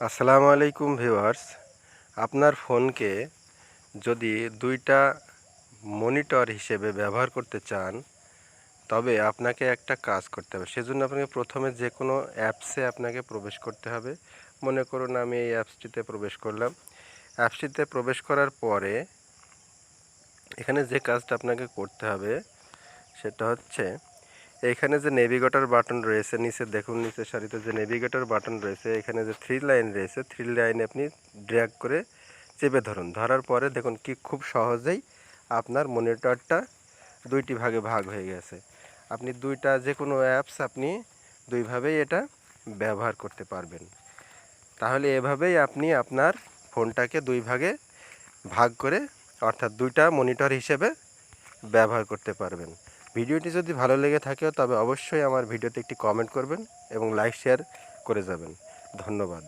আসসালামু আলাইকুম ভিউয়ার্স। আপনার ফোনকে যদি দুইটা মনিটর হিসেবে ব্যবহার করতে চান, তবে আপনাকে একটা কাজ করতে হবে। সেজন্য আপনাকে প্রথমে যে কোনো অ্যাপসে আপনাকে প্রবেশ করতে হবে। মনে করুন আমি এই অ্যাপসটিতে প্রবেশ করলাম। অ্যাপসটিতে প্রবেশ করার পরে এখানে যে কাজটা আপনাকে করতে হবে সেটা হচ্ছে, এখানে যে নেভিগেটর বাটন রয়েছে, নিচে দেখুন নিচের সারিতে যে নেভিগেটর বাটন রয়েছে, এখানে যে থ্রি লাইন রয়েছে, থ্রি লাইনে আপনি ড্র্যাগ করে চেপে ধরুন। ধরার পরে দেখুন কি খুব সহজেই আপনার মনিটরটা দুইটি ভাগে ভাগ হয়ে গেছে। আপনি দুইটা যে কোনো অ্যাপস আপনি দুইভাবেই এটা ব্যবহার করতে পারবেন। তাহলে এভাবেই আপনি আপনার ফোনটাকে দুই ভাগে ভাগ করে, অর্থাৎ দুইটা মনিটর হিসেবে ব্যবহার করতে পারবেন। ভিডিওটি যদি ভালো লেগে থাকে তবে অবশ্যই আমার ভিডিওতে একটি কমেন্ট করবেন এবং লাইক শেয়ার করে যাবেন। ধন্যবাদ।